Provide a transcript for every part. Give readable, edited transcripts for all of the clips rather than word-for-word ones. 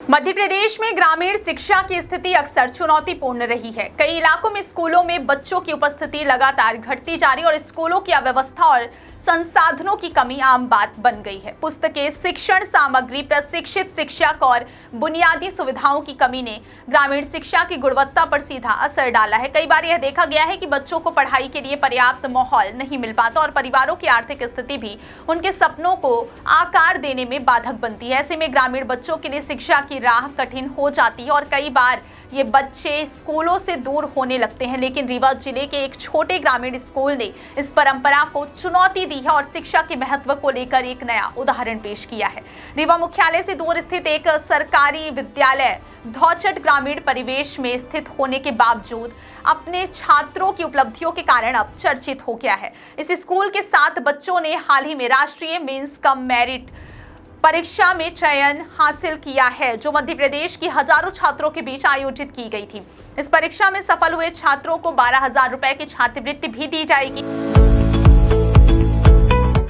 मध्य प्रदेश में ग्रामीण शिक्षा की स्थिति अक्सर चुनौतीपूर्ण रही है। कई इलाकों में स्कूलों में बच्चों की उपस्थिति लगातार घटती जा रही है और स्कूलों की अव्यवस्था और संसाधनों की कमी आम बात बन गई है। पुस्तकें, शिक्षण सामग्री, प्रशिक्षित शिक्षक और बुनियादी सुविधाओं की कमी ने ग्रामीण शिक्षा की गुणवत्ता पर सीधा असर डाला है। कई बार यह देखा गया है कि बच्चों को पढ़ाई के लिए पर्याप्त माहौल नहीं मिल पाता और परिवारों की आर्थिक स्थिति भी उनके सपनों को आकार देने में बाधक बनती है। ऐसे में ग्रामीण बच्चों के लिए शिक्षा की राह कठिन हो जाती है और कई बार ये बच्चे स्कूलों से दूर होने लगते हैं। लेकिन रीवा जिले के एक छोटे ग्रामीण स्कूल ने इस परंपरा को चुनौती दी है और शिक्षा के महत्व को लेकर एक नया उदाहरण पेश किया है। रीवा मुख्यालय से दूर स्थित एक सरकारी विद्यालय धौचट ग्रामीण परिवेश में स्थित होने के बावजूद अपने छात्रों की उपलब्धियों के कारण अब चर्चित हो गया है। इस स्कूल के 7 बच्चों ने हाल ही में राष्ट्रीय मेंस कम मेरिट परीक्षा में चयन हासिल किया है, जो मध्य प्रदेश की हजारों छात्रों के बीच आयोजित की गई थी। इस परीक्षा में सफल हुए छात्रों को 12,000 रुपए की छात्रवृत्ति भी दी जाएगी।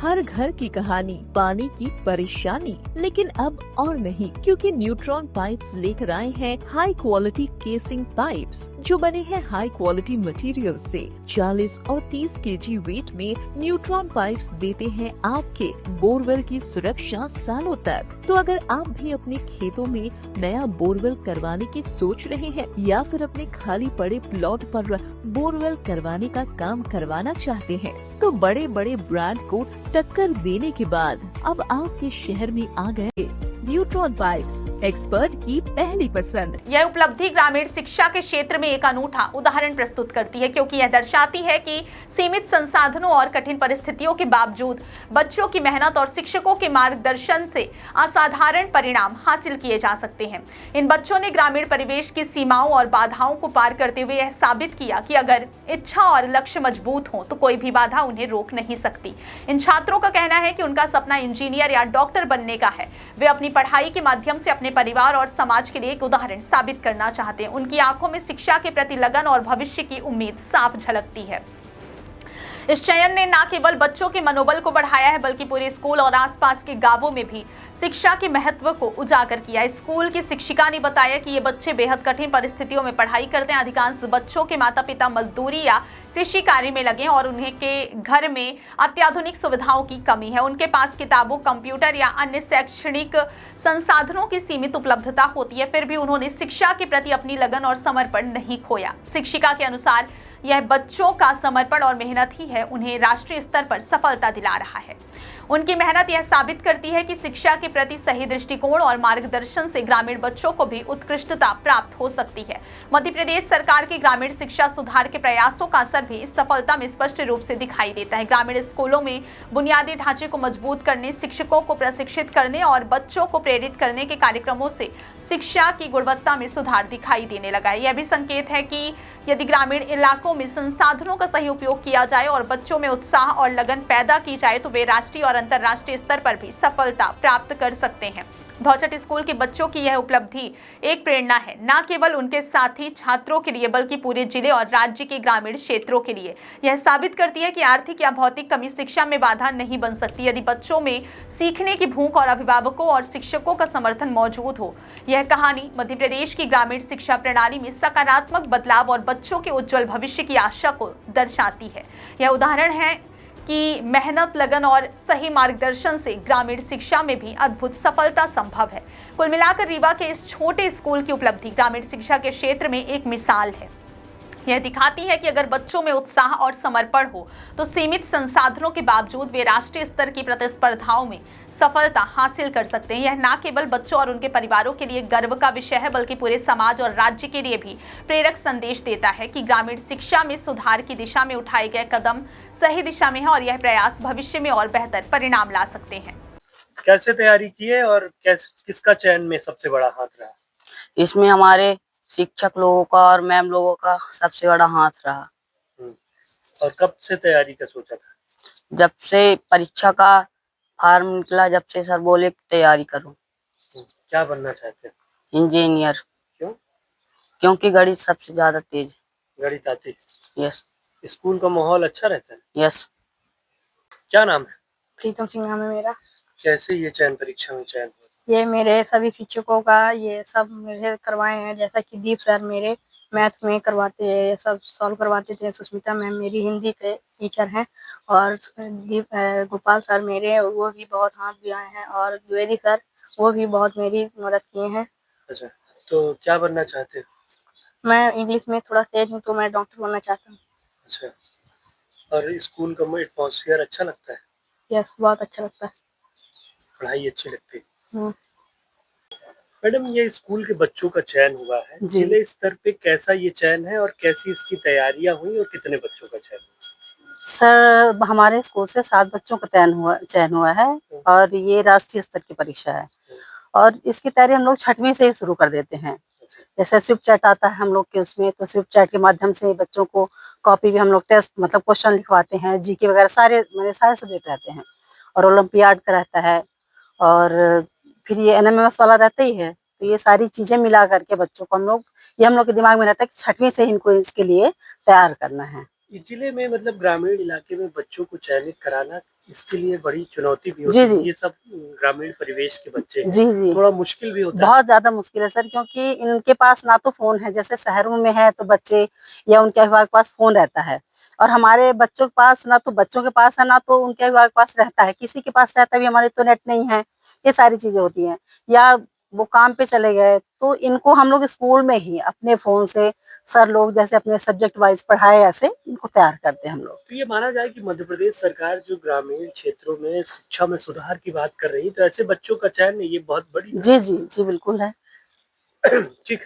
हर घर की कहानी, पानी की परेशानी, लेकिन अब और नहीं, क्योंकि न्यूट्रॉन पाइप्स लेकर आए हैं हाई क्वालिटी केसिंग पाइप्स, जो बने हैं हाई क्वालिटी मटेरियल से। 40 और 30 केजी वेट में न्यूट्रॉन पाइप्स देते हैं आपके बोरवेल की सुरक्षा सालों तक। तो अगर आप भी अपने खेतों में नया बोरवेल करवाने की सोच रहे हैं या फिर अपने खाली पड़े प्लॉट पर बोरवेल करवाने का काम करवाना चाहते हैं, तो बड़े बड़े ब्रांड को टक्कर देने के बाद अब आपके शहर में आ गए न्यूट्रॉन पाइप्स, एक्सपर्ट की पहली पसंद। यह उपलब्धि ग्रामीण शिक्षा के क्षेत्र में एक अनूठा उदाहरण प्रस्तुत करती है, क्योंकि यह दर्शाती है कि सीमित संसाधनों और कठिन परिस्थितियों के बावजूद बच्चों की मेहनत और शिक्षकों के मार्गदर्शन से असाधारण परिणाम हासिल किए जा सकते हैं। इन बच्चों ने ग्रामीण परिवेश की सीमाओं और बाधाओं को पार करते हुए यह साबित किया कि अगर इच्छा और लक्ष्य मजबूत हो तो कोई भी बाधा उन्हें रोक नहीं सकती। इन छात्रों का कहना है कि उनका सपना इंजीनियर या डॉक्टर बनने का है। वे अपनी पढ़ाई के माध्यम से अपने परिवार और समाज के लिए एक उदाहरण साबित करना चाहते हैं। उनकी आंखों में शिक्षा के प्रति लगन और भविष्य की उम्मीद साफ झलकती है। इस चयन ने न केवल बच्चों के मनोबल को बढ़ाया है, बल्कि पूरे स्कूल और आसपास के गांवों में भी शिक्षा के महत्व को उजागर किया। स्कूल की शिक्षिका ने बताया कि ये बच्चे बेहद कठिन परिस्थितियों में पढ़ाई करते हैं। अधिकांश बच्चों के माता पिता मजदूरी या कृषि कार्य में लगे और उन्हें के घर में अत्याधुनिक सुविधाओं की कमी है। उनके पास किताबों, कंप्यूटर या अन्य शैक्षणिक संसाधनों की सीमित उपलब्धता होती है, फिर भी उन्होंने शिक्षा के प्रति अपनी लगन और समर्पण नहीं खोया। शिक्षिका के अनुसार यह बच्चों का समर्पण और मेहनत ही है उन्हें राष्ट्रीय स्तर पर सफलता दिला रहा है। उनकी मेहनत यह साबित करती है कि शिक्षा के प्रति सही दृष्टिकोण और मार्गदर्शन से ग्रामीण बच्चों को भी उत्कृष्टता प्राप्त हो सकती है। मध्य प्रदेश सरकार के ग्रामीण शिक्षा सुधार के प्रयासों का असर भी इस सफलता में स्पष्ट रूप से दिखाई देता है। ग्रामीण स्कूलों में बुनियादी ढांचे को मजबूत करने, शिक्षकों को प्रशिक्षित करने और बच्चों को प्रेरित करने के कार्यक्रमों से शिक्षा की गुणवत्ता में सुधार दिखाई देने लगा है। यह भी संकेत है कि यदि ग्रामीण इलाकों में संसाधनों का सही उपयोग किया जाए और बच्चों में उत्साह और लगन पैदा की जाए तो वे राष्ट्रीय और अंतर्राष्ट्रीय स्तर पर भी सफलता प्राप्त कर सकते हैं। धौचट स्कूल के बच्चों की यह उपलब्धि एक प्रेरणा है, न केवल उनके साथी छात्रों के लिए बल्कि पूरे जिले और राज्य के ग्रामीण क्षेत्रों के लिए। यह साबित करती है कि आर्थिक या भौतिक कमी शिक्षा में बाधा नहीं बन सकती, यदि बच्चों में सीखने की भूख और अभिभावकों और शिक्षकों का समर्थन मौजूद हो। यह कहानी मध्य प्रदेश की ग्रामीण शिक्षा प्रणाली में सकारात्मक बदलाव और बच्चों के उज्जवल भविष्य की आशा को दर्शाती है। यह उदाहरण है कि मेहनत, लगन और सही मार्गदर्शन से ग्रामीण शिक्षा में भी अद्भुत सफलता संभव है। कुल मिलाकर रीवा के इस छोटे स्कूल की उपलब्धि ग्रामीण शिक्षा के क्षेत्र में एक मिसाल है। यह दिखाती है कि अगर बच्चों में उत्साह और समर्पण हो तो सीमित संसाधनों के बावजूद वे राष्ट्रीय स्तर की प्रतिस्पर्धाओं में सफलता हासिल कर सकते हैं। यह न केवल बच्चों और उनके परिवारों के लिए गर्व का विषय है, बल्कि पूरे समाज और राज्य के लिए भी प्रेरक संदेश देता है कि ग्रामीण शिक्षा में सुधार की दिशा में उठाए गए कदम सही दिशा में है और यह प्रयास भविष्य में और बेहतर परिणाम ला सकते हैं। कैसे तैयारी की है और किसका चयन में सबसे बड़ा हाथ रहा? इसमें हमारे शिक्षक लोगों का और मैम लोगों का सबसे बड़ा हाथ रहा। और कब से तैयारी का सोचा था? जब से परीक्षा का फॉर्म निकला, जब से सर बोले तैयारी करो। क्या बनना चाहते हैं? इंजीनियर। क्यों? क्योंकि गणित सबसे ज्यादा तेज। गणित आती है? यस। स्कूल का माहौल अच्छा रहता है? यस। क्या नाम है? प्रीतम सिंह नाम है मेरा। कैसे ये चयन परीक्षा में चयन हुआ? ये मेरे सभी शिक्षकों का ये सब मुझे करवाए हैं, जैसा कि दीप सर मेरे मैथ में करवाते हैं, ये सब सॉल्व करवाते थे। सुष्मिता मैम मेरी हिंदी के टीचर हैं और गोपाल सर मेरे वो भी बहुत हाथ भी आए हैं और द्विवेदी सर वो भी बहुत मेरी मदद किए हैं। अच्छा, तो क्या बनना चाहते हो? मैं इंग्लिश में थोड़ा तेज हूँ तो मैं डॉक्टर बनना चाहता हूँ। अच्छा, और स्कूल का एटमॉस्फेयर अच्छा लगता है? यस, बहुत अच्छा लगता है। पढ़ाई अच्छी लगती है? हम्म। मैडम, ये स्कूल के बच्चों का चयन हुआ है, जी। जिले स्तर पे कैसा ये चयन है और कैसी इसकी तैयारियां हुई और कितने बच्चों का चयन हुआ? सर हमारे स्कूल से 7 बच्चों का चयन हुआ है और ये राष्ट्रीय स्तर की परीक्षा है और इसकी तैयारी हम लोग 6वीं से ही शुरू कर देते हैं। जैसे स्विप चैट आता है हम लोग के उसमें, तो स्विप चैट के माध्यम से बच्चों को कॉपी भी हम लोग टेस्ट मतलब क्वेश्चन लिखवाते हैं, जीके वगैरह सारे सब्जेक्ट रहते हैं और ओलंपियाड का रहता है और फिर ये एनएमएमएस वाला रहता ही है। तो ये सारी चीजें मिला करके बच्चों को हम लोग के दिमाग में रहता है कि 6वीं से ही इनको इसके लिए तैयार करना है। इस जिले में मतलब ग्रामीण इलाके में बच्चों को चयनित कराना, इसके लिए बड़ी चुनौती भी होती जी, है। जी। ये सब ग्रामीण परिवेश के बच्चे हैं, जी, जी। थोड़ा मुश्किल भी होता है। बहुत ज़्यादा मुश्किल है सर, क्योंकि इनके पास ना तो फ़ोन है, जैसे शहरों में है तो बच्चे या उनके अभिभावक के पास फ़ोन रहता है और हमारे बच्चों के पास ना तो बच्चों के पास है, ना तो उनके अभिभावक के पास रहता है। किसी के पास रहता भी, हमारे तो नेट नहीं है। ये सारी चीज़ें होती हैं या वो काम पे चले गए, तो इनको हम लोग स्कूल में ही अपने फ़ोन से सर लोग जैसे अपने सब्जेक्ट वाइज़ पढ़ाए, ऐसे इनको तैयार करते हैं हम लोग। तो ये माना जाए कि मध्य प्रदेश सरकार जो ग्रामीण क्षेत्रों में शिक्षा में सुधार की बात कर रही है, तो ऐसे बच्चों का चयन ये बहुत बड़ी जी, जी, जी, बिल्कुल है। ठीक